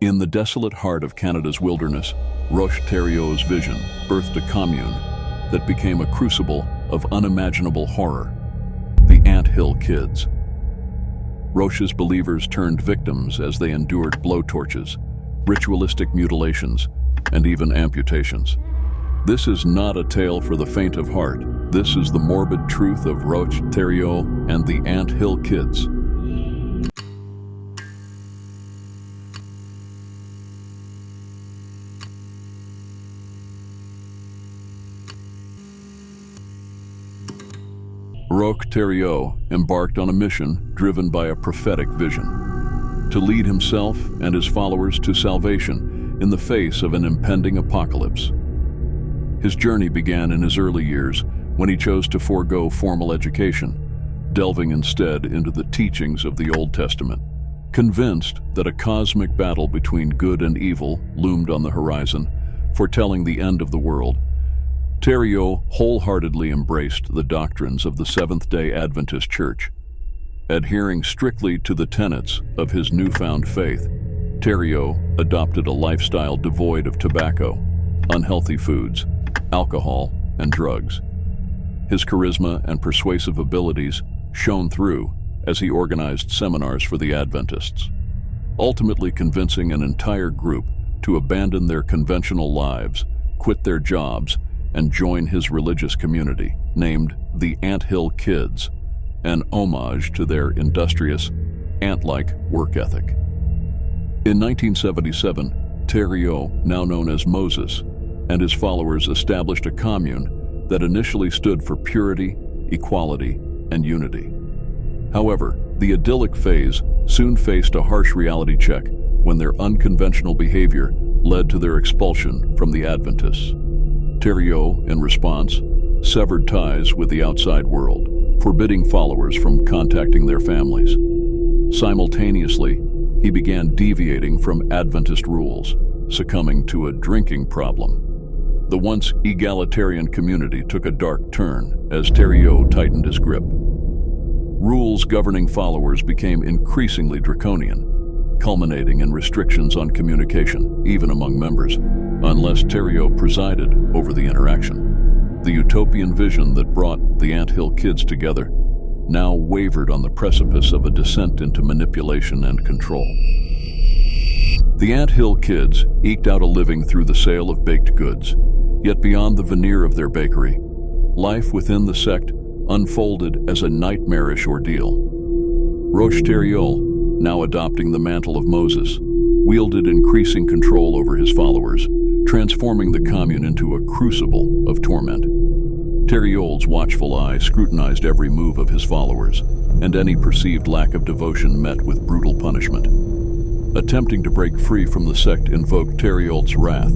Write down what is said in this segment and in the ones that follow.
In the desolate heart of Canada's wilderness, Roche-Thériault's vision birthed a commune that became a crucible of unimaginable horror: the Ant Hill Kids. Roche's believers turned victims as they endured blowtorches, ritualistic mutilations, and even amputations. This is not a tale for the faint of heart. This is the morbid truth of Roche-Thériault and the Ant Hill Kids. Roche-Thériault embarked on a mission driven by a prophetic vision: to lead himself and his followers to salvation in the face of an impending apocalypse. His journey began in his early years when he chose to forego formal education, delving instead into the teachings of the Old Testament. Convinced that a cosmic battle between good and evil loomed on the horizon, foretelling the end of the world, Thériault wholeheartedly embraced the doctrines of the Seventh-day Adventist Church. Adhering strictly to the tenets of his newfound faith, Thériault adopted a lifestyle devoid of tobacco, unhealthy foods, alcohol, and drugs. His charisma and persuasive abilities shone through as he organized seminars for the Adventists, ultimately convincing an entire group to abandon their conventional lives, quit their jobs, and join his religious community, named the Ant Hill Kids, an homage to their industrious, ant-like work ethic. In 1977, Thériault, now known as Moses, and his followers established a commune that initially stood for purity, equality, and unity. However, the idyllic phase soon faced a harsh reality check when their unconventional behavior led to their expulsion from the Adventists. Thériault, in response, severed ties with the outside world, forbidding followers from contacting their families. Simultaneously, he began deviating from Adventist rules, succumbing to a drinking problem. The once egalitarian community took a dark turn as Thériault tightened his grip. Rules governing followers became increasingly draconian, culminating in restrictions on communication, even among members, unless Thériault presided over the interaction. The utopian vision that brought the Ant Hill Kids together now wavered on the precipice of a descent into manipulation and control. The Ant Hill Kids eked out a living through the sale of baked goods, yet beyond the veneer of their bakery, life within the sect unfolded as a nightmarish ordeal. Roche-Thériault, now adopting the mantle of Moses, wielded increasing control over his followers, transforming the commune into a crucible of torment. Thériault's watchful eye scrutinized every move of his followers, and any perceived lack of devotion met with brutal punishment. Attempting to break free from the sect invoked Thériault's wrath.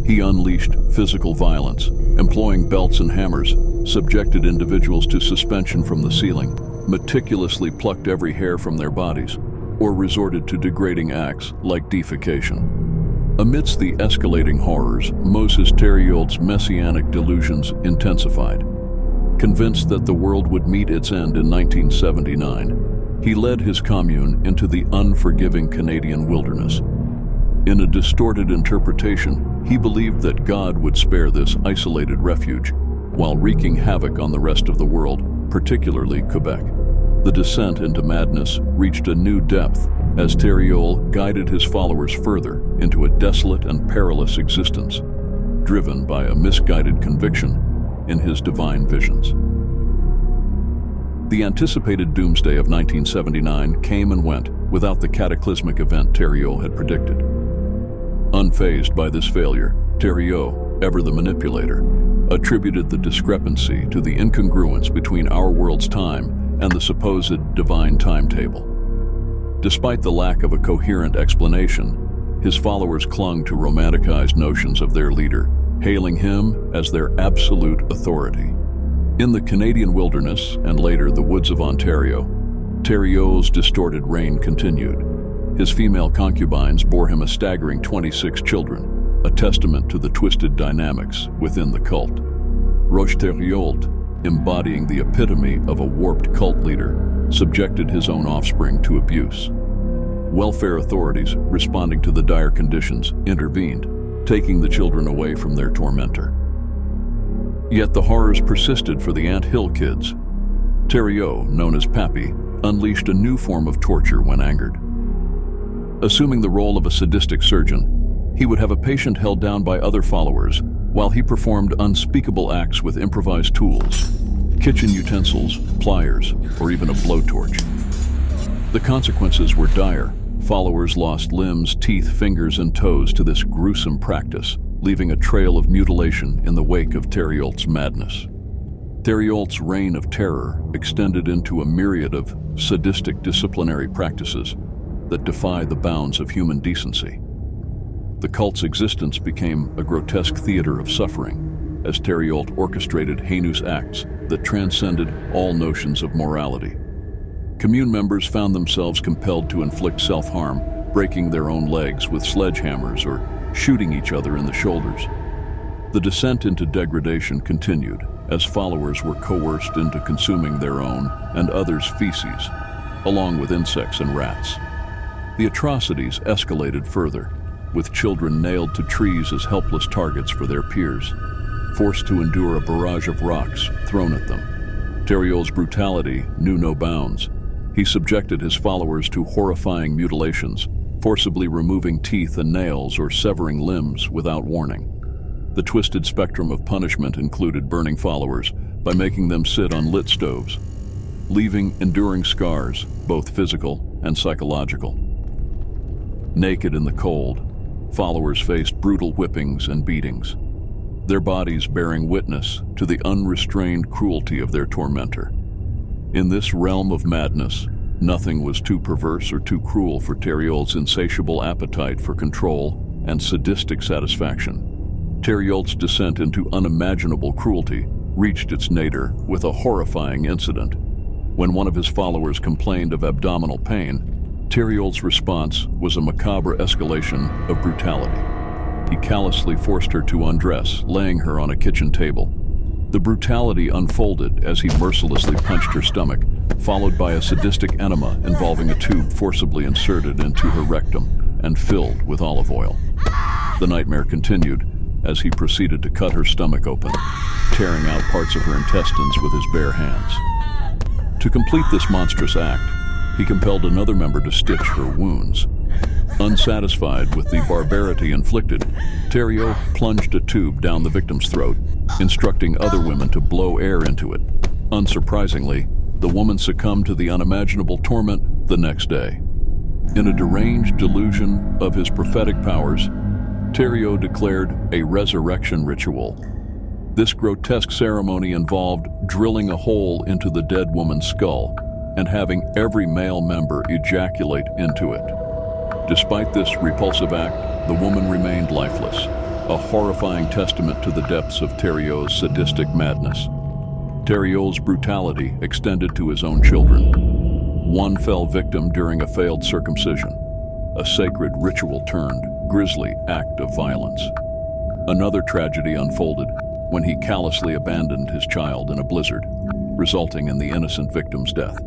He unleashed physical violence, employing belts and hammers, subjected individuals to suspension from the ceiling, meticulously plucked every hair from their bodies, or resorted to degrading acts like defecation. Amidst the escalating horrors, Moses Thériault's messianic delusions intensified. Convinced that the world would meet its end in 1979, he led his commune into the unforgiving Canadian wilderness. In a distorted interpretation, he believed that God would spare this isolated refuge, while wreaking havoc on the rest of the world, particularly Quebec. The descent into madness reached a new depth as Thériault guided his followers further into a desolate and perilous existence, driven by a misguided conviction in his divine visions. The anticipated doomsday of 1979 came and went without the cataclysmic event Thériault had predicted. Unfazed by this failure, Thériault, ever the manipulator, attributed the discrepancy to the incongruence between our world's time and the supposed divine timetable. Despite the lack of a coherent explanation, his followers clung to romanticized notions of their leader, hailing him as their absolute authority. In the Canadian wilderness, and later the woods of Ontario, Thériault's distorted reign continued. His female concubines bore him a staggering 26 children, a testament to the twisted dynamics within the cult. Roche-Thériault, embodying the epitome of a warped cult leader, subjected his own offspring to abuse. Welfare authorities, responding to the dire conditions, intervened, taking the children away from their tormentor. Yet the horrors persisted for the Ant Hill kids. Thériault, known as Pappy, unleashed a new form of torture when angered. Assuming the role of a sadistic surgeon, he would have a patient held down by other followers while he performed unspeakable acts with improvised tools, kitchen utensils, pliers, or even a blowtorch. The consequences were dire. Followers lost limbs, teeth, fingers, and toes to this gruesome practice, leaving a trail of mutilation in the wake of Thériault's madness. Thériault's reign of terror extended into a myriad of sadistic disciplinary practices that defy the bounds of human decency. The cult's existence became a grotesque theater of suffering as Thériault orchestrated heinous acts that transcended all notions of morality. Commune members found themselves compelled to inflict self-harm, breaking their own legs with sledgehammers or shooting each other in the shoulders. The descent into degradation continued as followers were coerced into consuming their own and others' feces, along with insects and rats. The atrocities escalated further, with children nailed to trees as helpless targets for their peers, forced to endure a barrage of rocks thrown at them. Thériault's brutality knew no bounds. He subjected his followers to horrifying mutilations, forcibly removing teeth and nails or severing limbs without warning. The twisted spectrum of punishment included burning followers by making them sit on lit stoves, leaving enduring scars, both physical and psychological. Naked in the cold, followers faced brutal whippings and beatings, their bodies bearing witness to the unrestrained cruelty of their tormentor. In this realm of madness, nothing was too perverse or too cruel for Thériault's insatiable appetite for control and sadistic satisfaction. Thériault's descent into unimaginable cruelty reached its nadir with a horrifying incident. When one of his followers complained of abdominal pain, Thériault's response was a macabre escalation of brutality. He callously forced her to undress, laying her on a kitchen table. The brutality unfolded as he mercilessly punched her stomach, followed by a sadistic enema involving a tube forcibly inserted into her rectum and filled with olive oil. The nightmare continued as he proceeded to cut her stomach open, tearing out parts of her intestines with his bare hands. To complete this monstrous act, he compelled another member to stitch her wounds. Unsatisfied with the barbarity inflicted, Thériault plunged a tube down the victim's throat, instructing other women to blow air into it. Unsurprisingly, the woman succumbed to the unimaginable torment the next day. In a deranged delusion of his prophetic powers, Thériault declared a resurrection ritual. This grotesque ceremony involved drilling a hole into the dead woman's skull and having every male member ejaculate into it. Despite this repulsive act, the woman remained lifeless, a horrifying testament to the depths of Thériault's sadistic madness. Thériault's brutality extended to his own children. One fell victim during a failed circumcision, a sacred ritual-turned, grisly act of violence. Another tragedy unfolded when he callously abandoned his child in a blizzard, resulting in the innocent victim's death.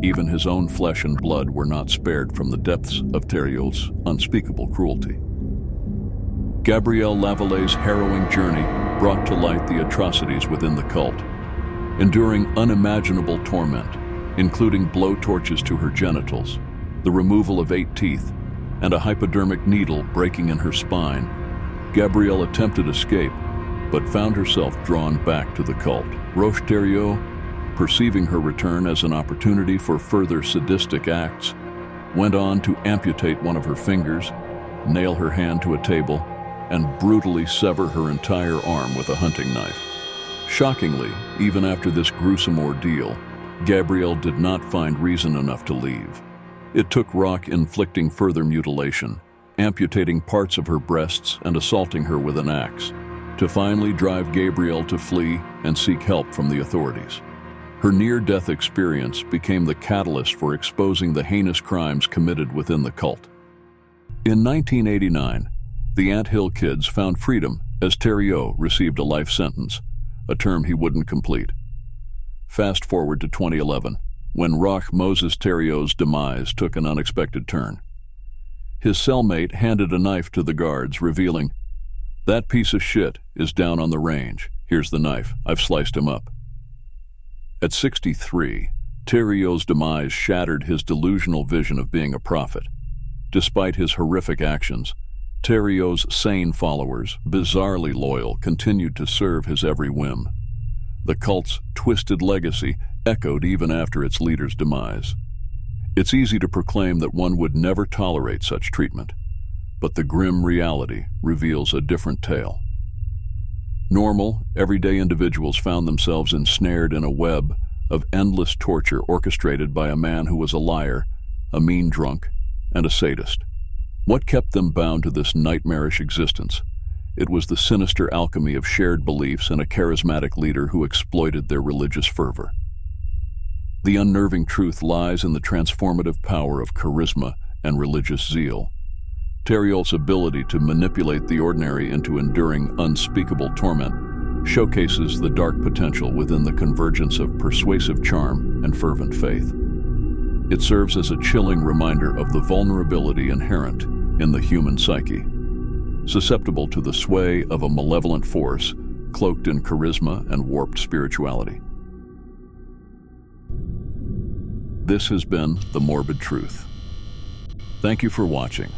Even his own flesh and blood were not spared from the depths of Thériault's unspeakable cruelty. Gabrielle Lavallee's harrowing journey brought to light the atrocities within the cult, enduring unimaginable torment, including blowtorches to her genitals, the removal of 8 teeth, and a hypodermic needle breaking in her spine. Gabrielle attempted escape, but found herself drawn back to the cult. Roche Thériault, perceiving her return as an opportunity for further sadistic acts, went on to amputate one of her fingers, nail her hand to a table, and brutally sever her entire arm with a hunting knife. Shockingly, even after this gruesome ordeal, Gabrielle did not find reason enough to leave. It took Roch inflicting further mutilation, amputating parts of her breasts and assaulting her with an axe, to finally drive Gabrielle to flee and seek help from the authorities. Her near-death experience became the catalyst for exposing the heinous crimes committed within the cult. In 1989, the Ant Hill kids found freedom as Thériault received a life sentence, a term he wouldn't complete. Fast forward to 2011, when Roch Moses Theriault's demise took an unexpected turn. His cellmate handed a knife to the guards, revealing, "That piece of shit is down on the range. Here's the knife. I've sliced him up." At 63, Theriault's demise shattered his delusional vision of being a prophet. Despite his horrific actions, Theriault's sane followers, bizarrely loyal, continued to serve his every whim. The cult's twisted legacy echoed even after its leader's demise. It's easy to proclaim that one would never tolerate such treatment, but the grim reality reveals a different tale. Normal, everyday individuals found themselves ensnared in a web of endless torture orchestrated by a man who was a liar, a mean drunk, and a sadist. What kept them bound to this nightmarish existence? It was the sinister alchemy of shared beliefs and a charismatic leader who exploited their religious fervor. The unnerving truth lies in the transformative power of charisma and religious zeal. Theriault's ability to manipulate the ordinary into enduring unspeakable torment showcases the dark potential within the convergence of persuasive charm and fervent faith. It serves as a chilling reminder of the vulnerability inherent in the human psyche, susceptible to the sway of a malevolent force cloaked in charisma and warped spirituality. This has been The Morbid Truth. Thank you for watching.